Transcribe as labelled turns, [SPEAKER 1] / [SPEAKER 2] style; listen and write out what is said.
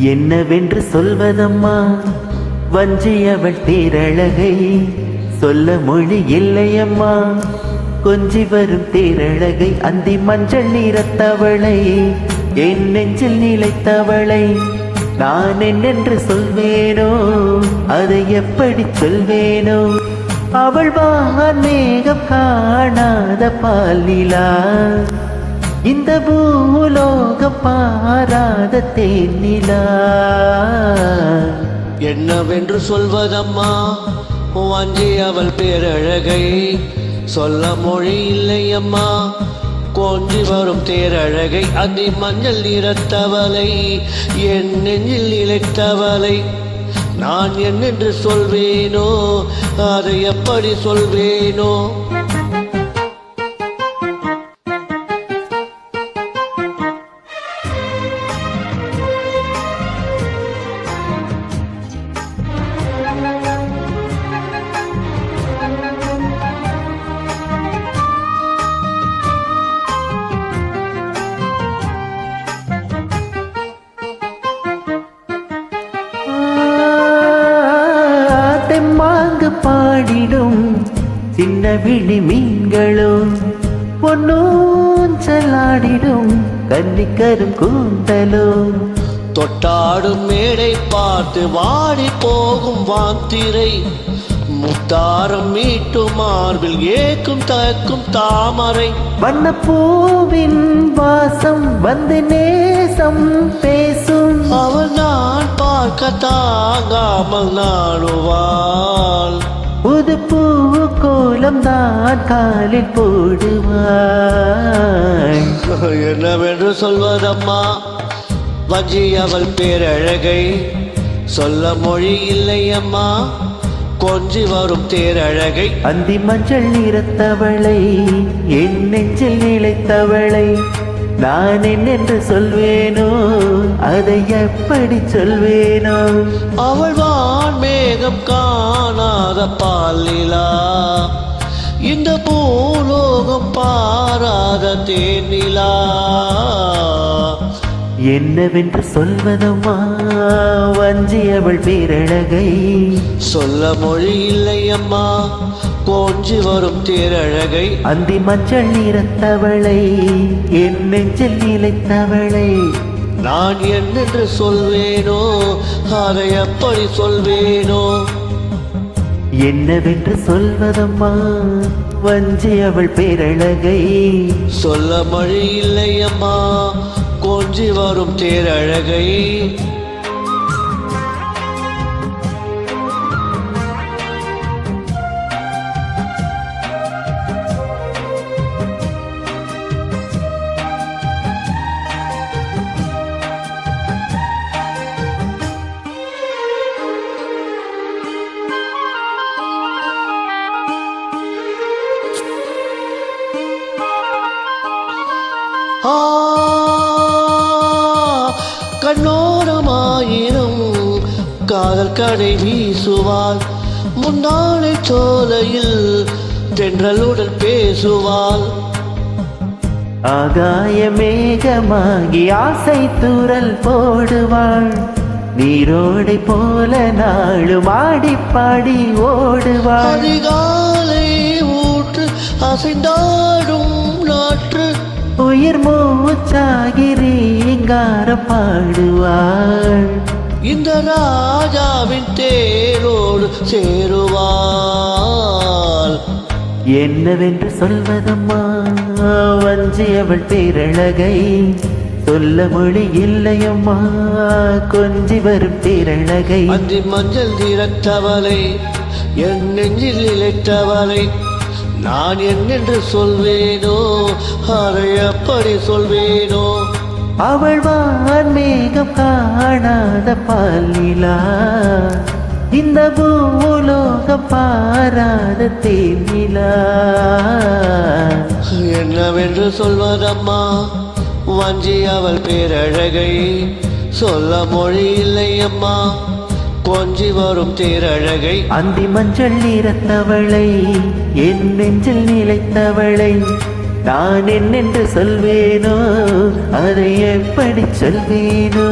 [SPEAKER 1] என்னவென்று சொல்வதம்மா வஞ்சியவள் தேரழகை, சொல்ல மொழி இல்லையம்மா கொஞ்சி வரும் தேரழகை. அந்தி மஞ்சள் நிறத்தவளை, என் நெஞ்சில் நிலைத்தவளை, நான் என்னென்று சொல்வேனோ அதை எப்படி சொல்வேனோ. அவள் வான் மேகம் காணாத பால் நிலா, இந்த பூலோகம் பாராத தேனிலா.
[SPEAKER 2] என்னவென்று சொல்வதம்மா வாஞ்சி அவள் பேரழகை, சொல்ல மொழி இல்லையம்மா கொஞ்சி வரும் தேரழகை. அந்தி மஞ்சள் நிறத்தவளை, என் நெஞ்சில் நிலைத்தவளை, நான் என்னென்று சொல்வேனோ அதை எப்படி சொல்வேனோ.
[SPEAKER 1] தெம்மாங்கு பாடிடும் சின்ன விழி மீன்களும், பொன்னூஞ்சலாடிடும் கன்னிக்கரும் கூந்தலும்,
[SPEAKER 2] தொட்டாடும் மேடை பார்த்து வாடி போகும் வாந்திரை, முத்தாரம் மீட்டும் மார்பில் ஏக்கும் தயக்கும் தாமரை.
[SPEAKER 1] வண்ணப்பூவின் வாசம் வந்து நேசம் பேசும்,
[SPEAKER 2] அவள் நான் பார்க்க தாங்காமல் நாடுவாள்,
[SPEAKER 1] புது பூ கோலம் தான் காலில் போடுவாள்.
[SPEAKER 2] என்னவென்று சொல்வதம்மா வஞ்சி அவள் பேரழகை, சொல்ல மொழி இல்லையம்மா கொஞ்சி வரும் தேரழகை.
[SPEAKER 1] அந்தி மஞ்சள் நிறத்தவளை, என் நெஞ்சில் நிலைத்தவளை, நான் என்னென்று சொல்வேனோ அதை எப்படி சொல்வேனோ.
[SPEAKER 2] அவள் வான் மேகம் காணாத பால் நிலா, இந்த பூலோகம் பாராத தேனிலா.
[SPEAKER 1] என்னவென்று சொல்வதம்மா வஞ்சி அவள் பேரழகை,
[SPEAKER 2] சொல்ல மொழி இல்லையம்மா கொஞ்சி வரும் தேரழகை.
[SPEAKER 1] அந்தி மஞ்சள் நிறத்தவளை, என் நெஞ்சில் நிலைத்தவளை,
[SPEAKER 2] நான் என்னென்று சொல்வேனோ அதை எப்படி சொல்வேனோ.
[SPEAKER 1] என்னவென்று சொல்வதம்மா வஞ்சி அவள் பேரழகை,
[SPEAKER 2] சொல்ல மொழி இல்லையம்மா கொஞ்சி வரும் தேரழகை. கண்ணோரமாயிரம் காதல் கடை வீசுவாள், முன்னாளை சோலையில் தென்றலுடன் பேசுவாள்,
[SPEAKER 1] ஆகாய மேகமாகி ஆசை தூரல் போடுவாள், நீரோடை போல நாளும் ஆடி பாடி ஓடுவாள்.
[SPEAKER 2] அதிகாலை ஊற்று அசைந்தாடும் நாற்று,
[SPEAKER 1] உயிர் மூச்சாகி ரீங்கார பாடுவாள்,
[SPEAKER 2] இந்த ராஜாவின் தேரோடு சேருவாள்.
[SPEAKER 1] என்னவென்று சொல்வதம்மா வஞ்சி அவள் பேரழகை, சொல்ல மொழி இல்லையம்மா கொஞ்சி வரும் தேரழகை.
[SPEAKER 2] அந்தி மஞ்சள் நிறத்தவளை, என் நெஞ்சில் நிலைத்தவளை, நான் என்னென்று சொல்வேனோ அதை எப்படி சொல்வேனோ.
[SPEAKER 1] அவள் வான் மேகம் காணாத பால் நிலா, இந்த பூலோகம் பாராத தேனிலா.
[SPEAKER 2] என்னவென்று சொல்வதம்மா வஞ்சி அவள் பேரழகை, சொல்ல மொழி இல்லையம்மா கொஞ்சி வரும் தேரழகை.
[SPEAKER 1] அந்தி மஞ்சள் நிறத்தவளை, என் நெஞ்சில் நிலைத்தவளை, நான் என்னென்று சொல்வேனோ அதை எப்படி சொல்வேனோ